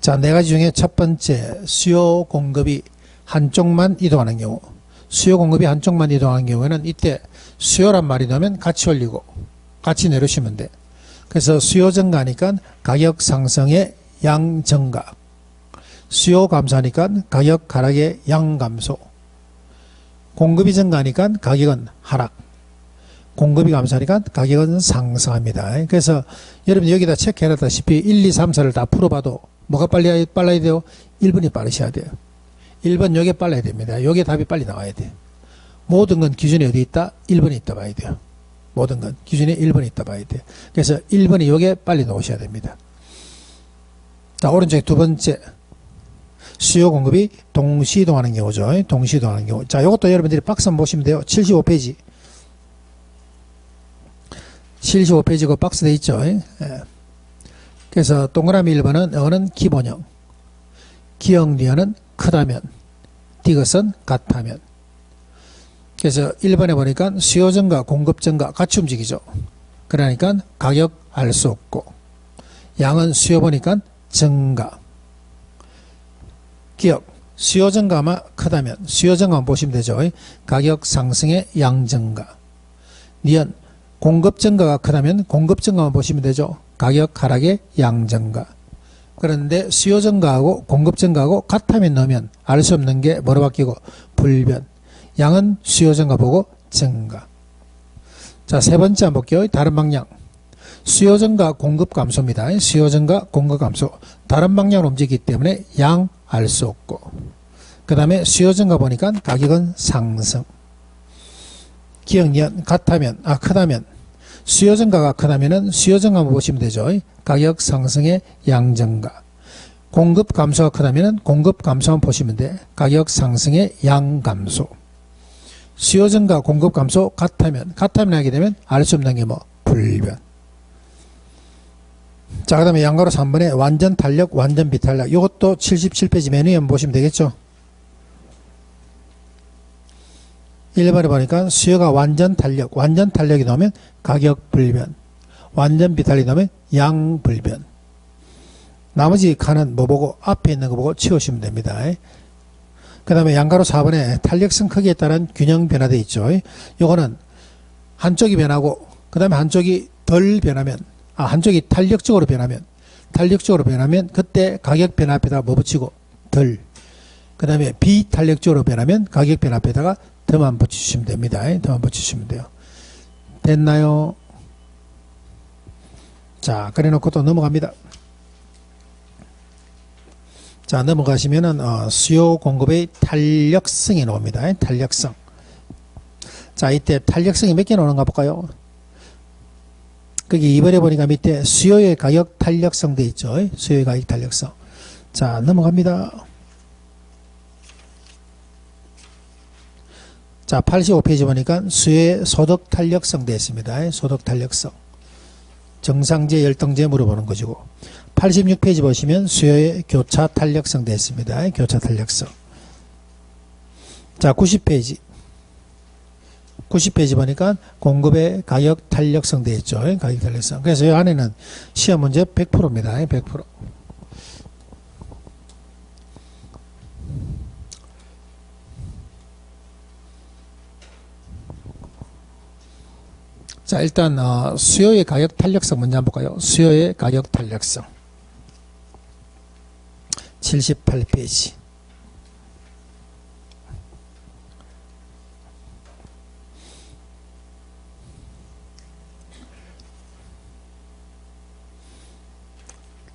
자, 4가지 중에 첫 번째, 수요 공급이 한쪽만 이동하는 경우. 수요 공급이 한쪽만 이동하는 경우에는 이때 수요란 말이 나오면 같이 올리고 같이 내려주시면 돼. 그래서 수요 증가하니까 가격 상승의 양 증가. 수요 감소하니까 가격 하락의 양 감소. 공급이 증가하니까 가격은 하락. 공급이 감소하니까 가격은 상승합니다. 그래서 여러분 여기다 체크해놨다시피 1, 2, 3, 4를 다 풀어봐도 뭐가 빨라야 돼요? 1번이 빠르셔야 돼요. 1번 요게 빨라야 됩니다. 요게 답이 빨리 나와야 돼요. 모든 건 기준이 어디 있다? 1번이 있다 봐야 돼요. 모든 건 기준이 1번이 있다 봐야 돼요. 그래서 1번이 요게 빨리 나오셔야 됩니다. 자, 오른쪽에 두 번째. 수요 공급이 동시이동하는 경우죠. 동시이동하는 경우. 자, 요것도 여러분들이 박스 한번 보시면 돼요. 75페이지. 75페이지가 박스 돼 있죠. 예. 그래서 동그라미 1번은 이거는 기본형. 기역 니은은 크다면, 디귿은 같다면. 그래서 1번에 보니까 수요 증가, 공급 증가 같이 움직이죠. 그러니까 가격 알 수 없고, 양은 수요 보니까 증가. 기역, 수요 증가만 크다면, 수요 증가만 보시면 되죠. 가격 상승의 양 증가. 니은, 공급 증가가 크다면 공급 증가만 보시면 되죠. 가격 하락의 양 증가. 그런데 수요 증가하고 공급 증가하고 같다면 넣으면 알 수 없는 게 뭐로 바뀌고? 불변. 양은 수요 증가 보고 증가. 자, 세 번째 한번 볼게요. 다른 방향. 수요 증가 공급 감소입니다. 수요 증가 공급 감소. 다른 방향으로 움직이기 때문에 양 알 수 없고. 그 다음에 수요 증가 보니까 가격은 상승. 기역 니은 같다면, 크다면, 수요 증가가 크다면은 수요 증가만 보시면 되죠. 가격 상승의 양 증가. 공급 감소가 크다면은 공급 감소만 보시면 돼. 가격 상승의 양 감소. 수요 증가 공급 감소 같다면 하게 되면 알 수 없는 게 뭐? 불변. 자, 그 다음에 양가로 3번에 완전 탄력, 완전 비탄력. 이것도 77페이지 메뉴에 한번 보시면 되겠죠. 1번에 보니까 수요가 완전 탄력이 나오면 가격 불변, 완전 비탄력이 나오면 양 불변. 나머지 칸은 뭐 보고? 앞에 있는 거 보고 치우시면 됩니다. 그 다음에 양가로 4번에 탄력성 크기에 따른 균형 변화되어 있죠. 요거는 한쪽이 변하고 그 다음에 한쪽이 덜 변하면, 한쪽이 탄력적으로 변하면 그때 가격 변화 앞에다가 뭐 붙이고? 덜. 그 다음에 비탄력적으로 변하면 가격 변화 앞에다가 더만 붙이시면 됩니다. 더만 붙이시면 돼요. 됐나요? 자, 그래 놓고 또 넘어갑니다. 자, 넘어가시면은 수요 공급의 탄력성이 나옵니다. 탄력성. 자, 이때 탄력성이 몇 개 나오는가 볼까요? 거기 2번에 보니까 밑에 수요의 가격 탄력성 돼 있죠. 수요의 가격 탄력성. 자, 넘어갑니다. 자, 85페이지 보니까 수요의 소득 탄력성 되어 있습니다. 소득 탄력성. 정상제, 열등제 물어보는 것이고. 86페이지 보시면 수요의 교차 탄력성 되어 있습니다. 교차 탄력성. 자, 90페이지. 90페이지 보니까 공급의 가격 탄력성 되어 있죠. 가격 탄력성. 그래서 이 안에는 시험 문제 100%입니다. 100%. 자, 일단 수요의 가격 탄력성 먼저 한번 볼까요? 수요의 가격 탄력성 78페이지.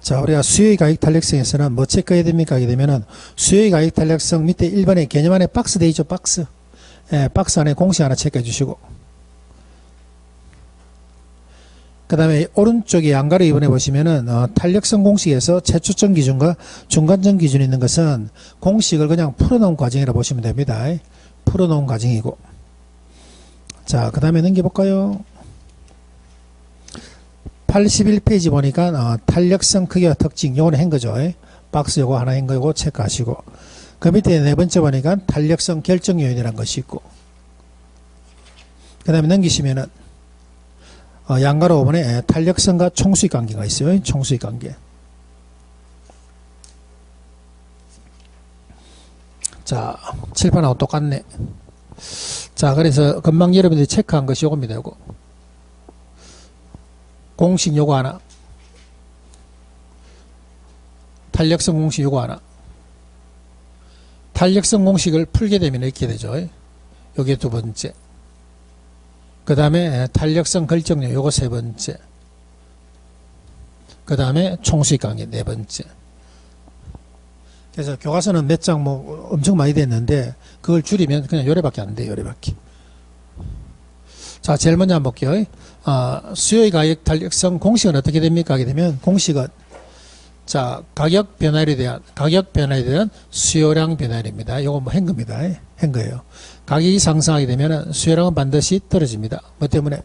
자, 우리가 수요의 가격 탄력성에서는 뭐 체크해야 됩니까? 하게 되면은 수요의 가격 탄력성 밑에 1번에 개념 안에 박스 돼 있죠, 박스. 예, 박스 안에 공식 하나 체크해 주시고. 그 다음에 오른쪽에 양가로 이번에 보시면은 탄력성 공식에서 최초점 기준과 중간점 기준이 있는 것은 공식을 그냥 풀어놓은 과정이라 보시면 됩니다. 풀어놓은 과정이고. 자, 그 다음에 넘겨볼까요? 81페이지 보니까 탄력성 크기와 특징 요거는 한 거죠. 박스 요거 하나 한 거고 체크하시고, 그 밑에 네 번째 보니까 탄력성 결정 요인이라는 것이 있고, 그 다음에 넘기시면은 양가로 5번에 탄력성과 총수익 관계가 있어요. 총수익 관계. 자, 칠판하고 똑같네. 자, 그래서 금방 여러분들이 체크한 것이 요겁니다. 요거 공식 요거 하나, 탄력성 공식 요거 하나. 탄력성 공식을 풀게 되면 이렇게 되죠. 요게 두 번째. 그 다음에 탄력성 결정력 요거 세 번째. 그 다음에 총수익 관계 네 번째. 그래서 교과서는 몇 장 뭐 엄청 많이 됐는데 그걸 줄이면 그냥 요래밖에 안 돼요. 요래밖에. 자, 제일 먼저 한번 볼게요. 수요의 가격 탄력성 공식은 어떻게 됩니까? 하게 되면 공식은 자, 가격 변화에 대한 수요량 변화율입니다. 요거 뭐 한 겁니다. 한 거예요. 가격이 상승하게 되면 수요량은 반드시 떨어집니다. 뭐 때문에?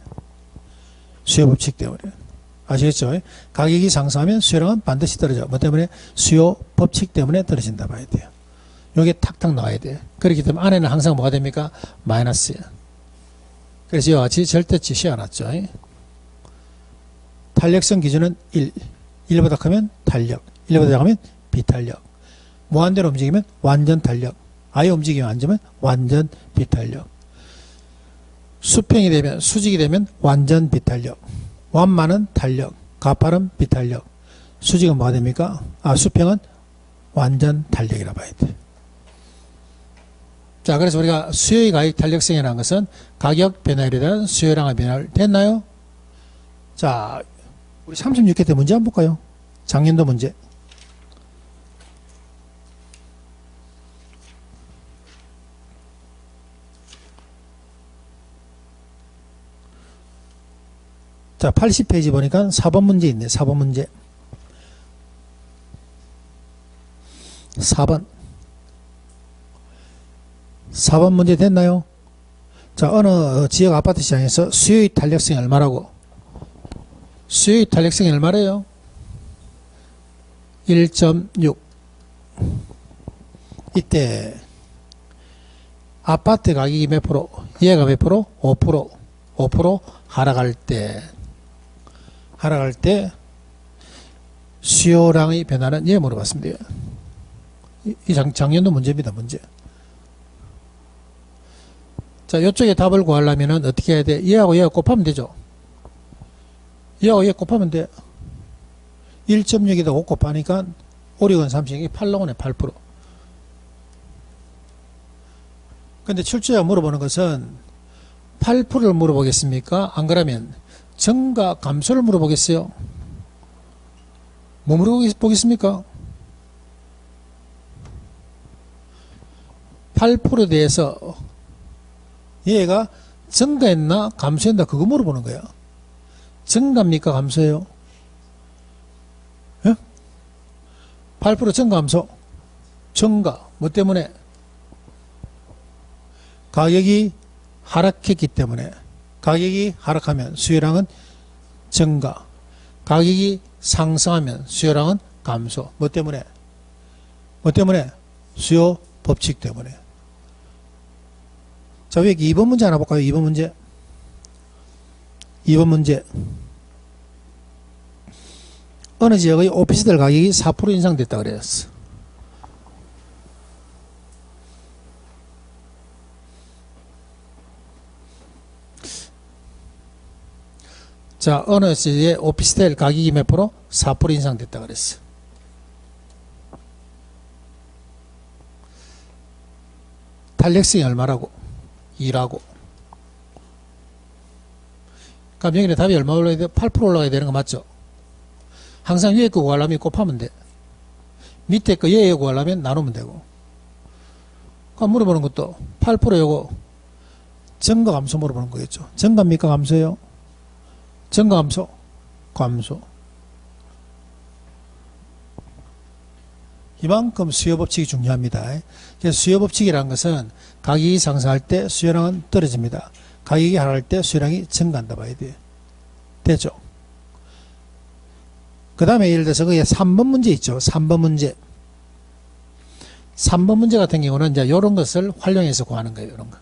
수요 법칙 때문에. 아시겠죠? 가격이 상승하면 수요량은 반드시 떨어져. 뭐 때문에? 수요 법칙 때문에 떨어진다 봐야 돼요. 요게 탁탁 나와야 돼요. 그렇기 때문에 안에는 항상 뭐가 됩니까? 마이너스야. 그래서 이와 같이 절대치 씌워놨죠. 탄력성 기준은 1. 1보다 크면 탄력, 1보다 작으면 비탄력. 무한대로 움직이면 완전 탄력, 아예 움직이면 안 되면 완전 비탄력. 수평이 되면, 수직이 되면 완전 비탄력. 완만은 탄력, 가파른 비탄력. 수직은 뭐가 됩니까? 수평은 완전 탄력이라 봐야 돼. 자, 그래서 우리가 수요의 가격 탄력성이라는 것은 가격 변화율에 대한 수요량의 변화율 됐나요? 자, 우리 36회 때 문제 한번 볼까요? 작년도 문제. 자, 80페이지 보니까 4번 문제 있네. 4번 문제. 4번 문제 됐나요? 자, 어느 지역 아파트 시장에서 수요의 탄력성이 얼마라고? 수요의 탄력성이 얼마래요? 1.6. 이때 아파트 가격이 몇 프로? 얘가 몇 프로? 5%. 5% 하락할 때 수요량의 변화는 예 물어봤습니다. 이 작년도 문제입니다. 문제. 자, 이쪽에 답을 구하려면 어떻게 해야 돼? 얘하고 얘하고 곱하면 되죠. 얘하고 얘 곱하면 돼. 1.6에다 5 곱하니까 5, 6은 30이 8나오네. 8%. 근데 출제자 물어보는 것은 8%를 물어보겠습니까? 안 그러면 증가 감소를 물어보겠어요? 뭐 물어보겠습니까? 8%에 대해서 얘가 증가했나 감소했나 그거 물어보는 거야. 증가입니까 감소예요? 8% 증가 감소? 증가. 뭐 때문에? 가격이 하락했기 때문에. 가격이 하락하면 수요량은 증가. 가격이 상승하면 수요량은 감소. 뭐 때문에? 뭐 때문에? 수요 법칙 때문에. 자, 여기 2번 문제 하나 볼까요? 2번 문제. 2번 문제. 어느 지역의 오피스텔 가격이 4% 인상됐다 그랬어. 자, 어느 시기에 오피스텔 가격이 몇 프로? 4% 인상됐다 그랬어. 탄력성이 얼마라고? 2라고. 그럼 여기는 답이 얼마 올라가야 돼? 8% 올라가야 되는 거 맞죠? 항상 위에 거 구하려면 곱하면 돼. 밑에 거 얘 구하려면 나누면 되고. 그럼 물어보는 것도 8% 요거 증가 감소 물어보는 거겠죠. 증가입니까? 감소예요? 증가 감소? 감소. 이만큼 수요 법칙이 중요합니다. 그래서 수요 법칙이라는 것은 가격이 상승할 때 수요량은 떨어집니다. 가격이 하락할 때 수요량이 증가한다 봐야 돼요. 됐죠? 그 다음에 예를 들어서 그게 3번 문제 있죠. 3번 문제. 3번 문제 같은 경우는 이제 이런 것을 활용해서 구하는 거예요. 이런 거.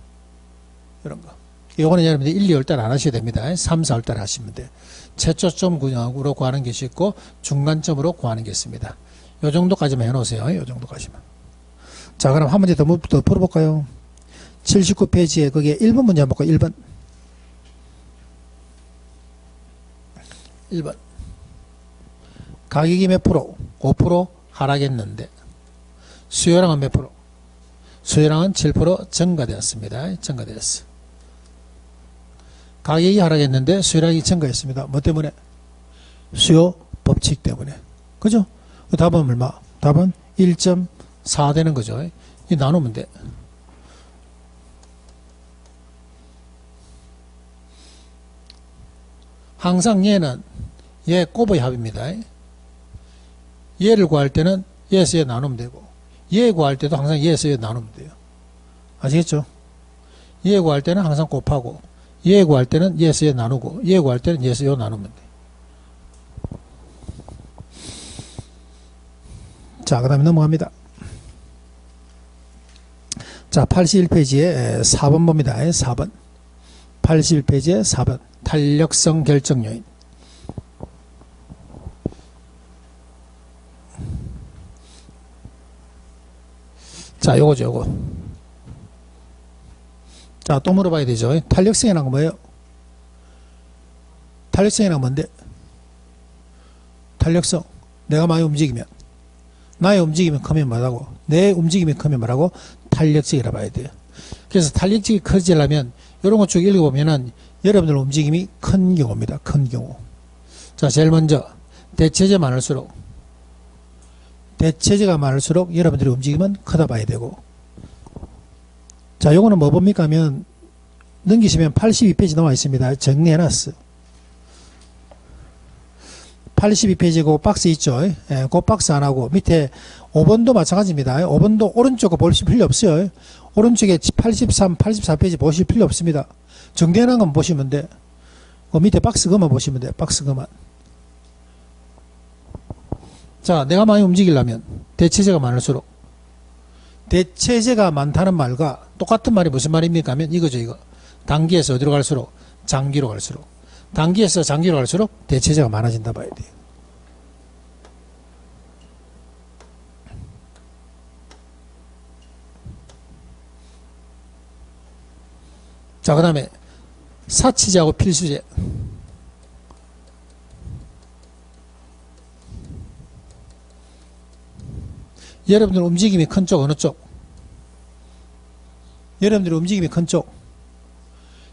이런 거. 요거는 여러분들 1, 2월 달 안 하셔야 됩니다. 3, 4월 달 하시면 돼요. 최초점 구역으로 구하는 것이 있고 중간점으로 구하는 게 있습니다. 요 정도까지만 해놓으세요. 요 정도까지만. 자, 그럼 한 문제 더 풀어볼까요? 79페이지에 거기에 1번 문제 한번 볼까요? 1번. 1번. 가격이 몇 프로? 5% 하락했는데 수요량은 몇 프로? 수요량은 7% 증가되었습니다. 증가되었어. 가격이 하락했는데 수요량이 증가했습니다. 뭐 때문에? 수요 법칙 때문에. 그죠? 답은 얼마? 답은 1.4 되는 거죠. 이 나누면 돼. 항상 얘는 얘 곱의 합입니다. 얘를 구할 때는 얘에서 얘 나누면 되고 얘 구할 때도 항상 얘에서 얘 나누면 돼요. 아시겠죠? 얘 구할 때는 항상 곱하고 얘 구할 때는 얘에서 얘 나누고 얘 구할 때는 얘에서 얘 나누면 돼. 자, 그 다음에 넘어갑니다. 자, 81페이지에 4번 봅니다. 4번. 81페이지에 4번. 탄력성 결정 요인. 자, 요거죠, 요거. 자, 또 물어봐야 되죠. 탄력성이란 건 뭐예요? 탄력성이란 뭔데? 탄력성. 내가 많이 움직이면. 나의 움직임이 크면 뭐라고? 내 움직임이 크면 뭐라고? 탄력적이라 봐야 돼요. 그래서 탄력적이 커지려면 이런 거 쭉 읽어보면은 여러분들 움직임이 큰 경우입니다. 큰 경우. 자, 제일 먼저 대체제 많을수록 대체제가 많을수록 여러분들의 움직임은 크다 봐야 되고. 자, 요거는 뭐 봅니까 하면 넘기시면 82페이지 나와 있습니다. 정리해놨어. 82페이지 그 박스 있죠. 예, 그 박스 안 하고 밑에 5번도 마찬가지입니다. 5번도 오른쪽 거 보실 필요 없어요. 오른쪽에 83, 84페이지 보실 필요 없습니다. 정리해놓은 건 보시면 돼. 그 밑에 박스 그만 보시면 돼. 박스 그만. 자, 내가 많이 움직이려면 대체제가 많을수록 대체제가 많다는 말과 똑같은 말이 무슨 말입니까 하면 이거죠. 이거. 단기에서 어디로 갈수록? 장기로 갈수록. 단기에서 장기로 갈수록 대체제가 많아진다 봐야 돼요. 자, 그 다음에 사치제하고 필수제. 여러분들 움직임이 큰 쪽 어느 쪽? 여러분들 움직임이 큰 쪽.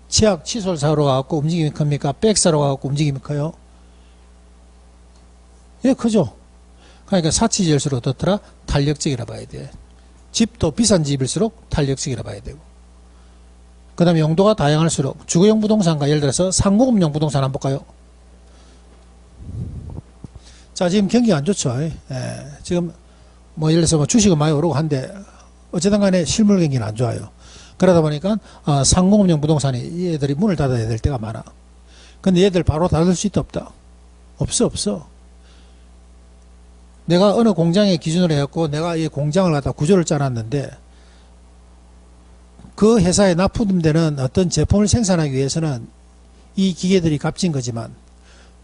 치약 칫솔 사러 가갖고 움직임이 큽니까? 백 사러 가갖고 움직임이 커요? 예, 크죠? 그러니까 사치제일수록 어떻더라? 탄력적이라 봐야 돼. 집도 비싼 집일수록 탄력적이라 봐야 되고. 그 다음에 용도가 다양할수록 주거용 부동산과 예를 들어서 상공업용 부동산 한번 볼까요? 자, 지금 경기가 안 좋죠. 예, 지금 뭐 예를 들어서 뭐 주식은 많이 오르고 한데 어쨌든 간에 실물 경기는 안 좋아요. 그러다 보니까 상공업용 부동산이 얘들이 문을 닫아야 될 때가 많아. 근데 얘들 바로 닫을 수 있다 없다? 없어. 내가 어느 공장에 기준으로 해갖고 내가 이 공장을 갖다 구조를 짜놨는데 그 회사에 납품되는 어떤 제품을 생산하기 위해서는 이 기계들이 값진 거지만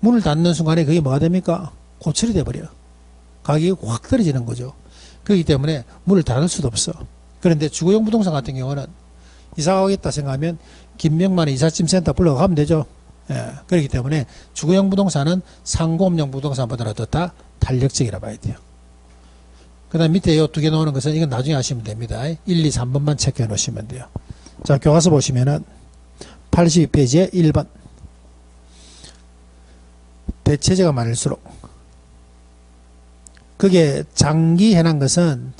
문을 닫는 순간에 그게 뭐가 됩니까? 고철이 돼버려. 가격이 확 떨어지는 거죠. 그렇기 때문에 문을 닫을 수도 없어. 그런데 주거용 부동산 같은 경우는 이사 가겠다 생각하면 김명만의 이삿짐 센터 불러가면 되죠. 그렇기 때문에 주거용 부동산은 상공업용 부동산보다는 어떻다? 탄력적이라 봐야 돼요. 그 다음 밑에 이 두 개 나오는 것은 이건 나중에 하시면 됩니다. 1, 2, 3번만 체크해 놓으시면 돼요. 자, 교과서 보시면은 82페이지에 1번. 대체제가 많을수록. 그게 장기해난 것은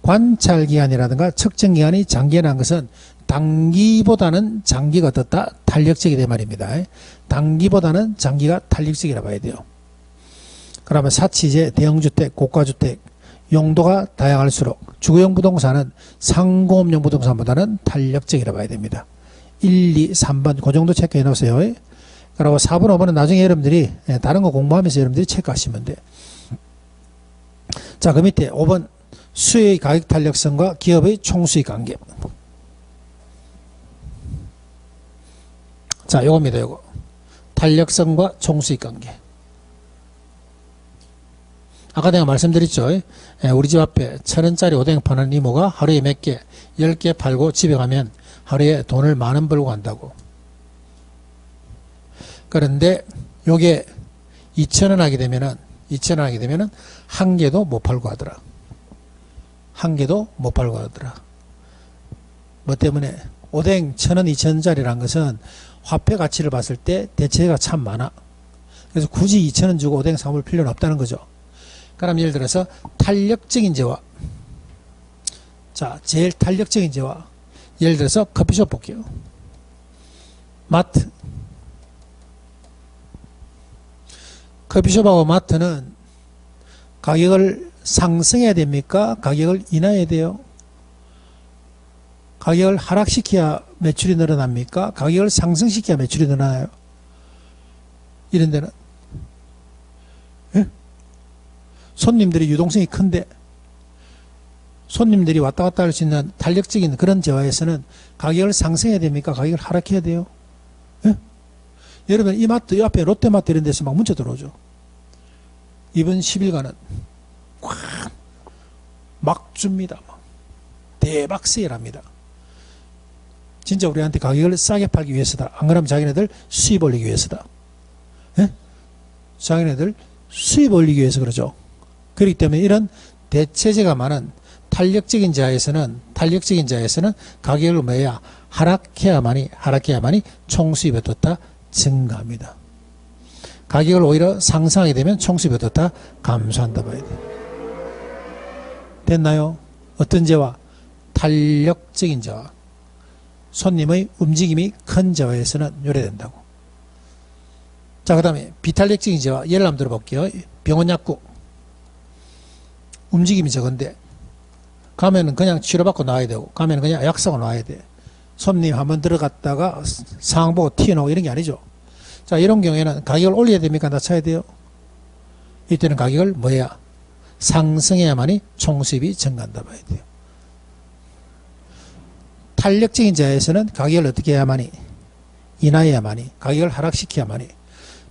관찰기간이라든가 측정기간이 장기해난 것은 단기보다는 장기가 어떻다? 탄력적이다 말입니다. 단기보다는 장기가 탄력적이라 봐야 돼요. 그러면 사치제, 대형주택, 고가주택 용도가 다양할수록 주거용 부동산은 상공업용 부동산보다는 탄력적이라 봐야 됩니다. 1, 2, 3번 그 정도 체크해 놓으세요. 그리고 4번, 5번은 나중에 여러분들이 다른 거 공부하면서 여러분들이 체크하시면 돼요. 자, 그 밑에 5번 수요의 가격 탄력성과 기업의 총수익 관계. 자, 요겁니다. 요거 탄력성과 총수익 관계. 아까 내가 말씀드렸죠. 우리 집 앞에 1,000원짜리 오뎅 파는 이모가 하루에 몇 개, 10개 팔고 집에 가면 하루에 돈을 10,000원 벌고 간다고. 그런데 요게 2,000원 하게 되면은 한 개도 못 팔고 하더라. 한 개도 못 팔고 하더라. 뭐 때문에? 오뎅 1,000원, 2,000원짜리란 것은 화폐 가치를 봤을 때 대체가 참 많아. 그래서 굳이 2,000원 주고 오뎅 사먹을 필요는 없다는 거죠. 그럼 예를 들어서 탄력적인 재화. 자, 제일 탄력적인 재화. 예를 들어서 커피숍 볼게요. 마트. 커피숍하고 마트는 가격을 상승해야 됩니까? 가격을 인하해야 돼요? 가격을 하락시켜야 매출이 늘어납니까? 가격을 상승시켜야 매출이 늘어나요? 이런 데는 손님들이 유동성이 큰데 손님들이 왔다 갔다 할 수 있는 탄력적인 그런 재화에서는 가격을 상승해야 됩니까? 가격을 하락해야 돼요? 여러분 이 마트, 이 앞에 롯데마트 이런 데서 막 문자 들어오죠. 이번 10일간은 막 줍니다. 대박 세일합니다. 진짜 우리한테 가격을 싸게 팔기 위해서다. 안 그러면 자기네들 수입 올리기 위해서다. 자기네들 수입 올리기 위해서 그러죠. 그렇기 때문에 이런 대체재가 많은 탄력적인 자에서는 가격을 뭐야? 하락해야만이 총수입이 어떻다? 증가합니다. 가격을 오히려 상승하게 되면 총수입이 어떻다? 감소한다 봐야 돼. 됐나요? 어떤 재화? 탄력적인 재화. 손님의 움직임이 큰 재화에서는 요래된다고. 자, 그 다음에 비탄력적인 재화. 예를 한번 들어볼게요. 병원 약국. 움직임이 적은데 가면은 그냥 치료받고 나와야 되고 가면은 그냥 약 사고 나와야 돼. 손님 한번 들어갔다가 상황 보고 튀어나오고 이런 게 아니죠. 자, 이런 경우에는 가격을 올려야 됩니까? 낮춰야 돼요? 이때는 가격을 뭐야? 상승해야만이 총수입이 증가한다 봐야 돼요. 탄력적인 자에서는 가격을 어떻게 해야만이? 인하해야만이, 가격을 하락시켜야만이.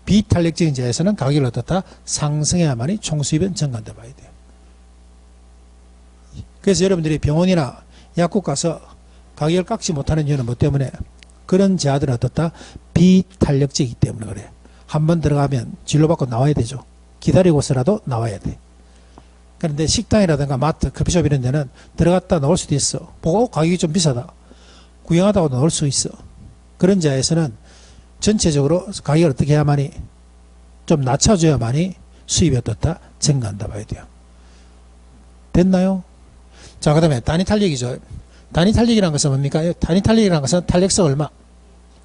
비탄력적인 자에서는 가격을 어떻다? 상승해야만이 총수입은 증가한다 봐야 돼요. 그래서 여러분들이 병원이나 약국 가서 가격을 깎지 못하는 이유는 뭐 때문에? 그런 재화들은 어떻다? 비탄력적이기 때문에 그래. 한번 들어가면 진료받고 나와야 되죠. 기다리고서라도 나와야 돼. 그런데 식당이라든가 마트, 커피숍 이런 데는 들어갔다 나올 수도 있어. 보고 가격이 좀 비싸다. 구경하다가 나올 수 있어. 그런 자에서는 전체적으로 가격을 어떻게 해야만이? 좀 낮춰줘야만이 수입이 어떻다? 증가한다 봐야 돼요. 됐나요? 자, 그 다음에 단위 탄력이죠. 단위 탄력이라는 것은 뭡니까? 단위 탄력이라는 것은 탄력성 얼마?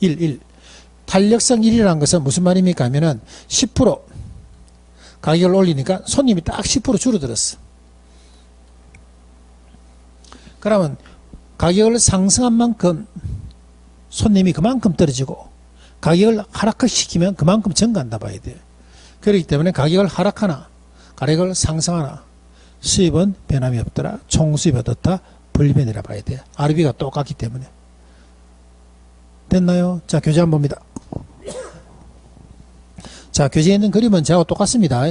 1. 탄력성 1이라는 것은 무슨 말입니까? 하면은 10% 가격을 올리니까 손님이 딱 10% 줄어들었어. 그러면 가격을 상승한 만큼 손님이 그만큼 떨어지고 가격을 하락시키면 그만큼 증가한다 봐야 돼요. 그렇기 때문에 가격을 하락하나 가격을 상승하나 수입은 변함이 없더라. 총수입이 어떻다? 불변이라 봐야 돼요. RB가 똑같기 때문에. 됐나요? 자, 교재 한번 봅니다. 자, 교재에 있는 그림은 저하고 똑같습니다.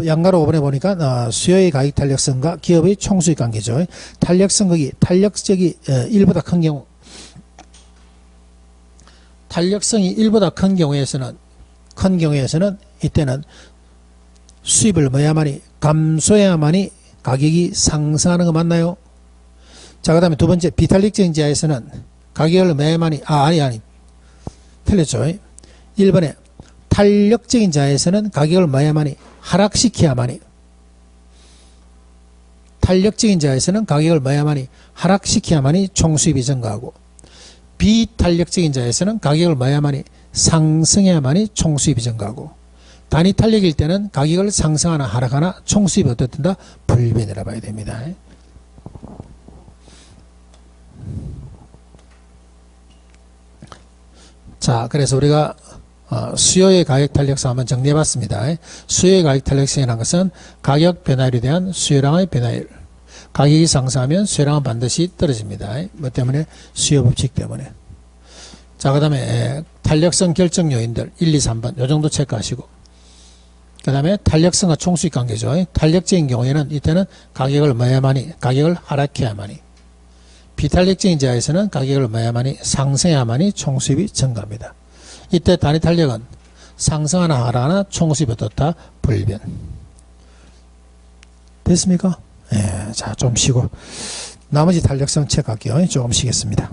양가로 5번에 보니까 수요의 가격 탄력성과 기업의 총수익 관계죠. 탄력성 거기 탄력적이 1보다 큰 경우 탄력성이 1보다 큰 경우에서는 이때는 수입을 뭐야만이 감소해야만이 가격이 상승하는 거 맞나요? 자, 그 다음에 두 번째, 비탄력적인 지하에서는 가격을 뭐야만이 아니 틀렸죠. 1번에 탄력적인 지하에서는 가격을 뭐야만이 하락시켜야만이, 탄력적인 지하에서는 가격을 뭐야만이 하락시켜야만이 총수입이 증가하고, 비탄력적인 자에서는 가격을 뭐야만이 상승해야만이 총수입이 증가하고, 단위 탄력일 때는 가격을 상승하나 하락하나 총수입이 어떻든다 불변이라 봐야 됩니다. 자, 그래서 우리가 수요의 가격 탄력성 한번 정리해 봤습니다. 수요의 가격 탄력성이라는 것은 가격 변화율에 대한 수요량의 변화율. 가격이 상승하면 수요량은 반드시 떨어집니다. 뭐 때문에? 수요 법칙 때문에. 자, 그 다음에 탄력성 결정 요인들 1, 2, 3번 요 정도 체크하시고, 그 다음에 탄력성과 총수입 관계죠. 탄력적인 경우에는 이때는 가격을 뭐야만이 가격을 하락해야만이, 비탄력적인 지하에서는 가격을 뭐야만이 상승해야만이 총수입이 증가합니다. 이때 단위 탄력은 상승하나 하락하나 총수입이 어떻다 불변. 됐습니까? 자, 좀 쉬고 나머지 탄력성 체크할게요. 조금 쉬겠습니다.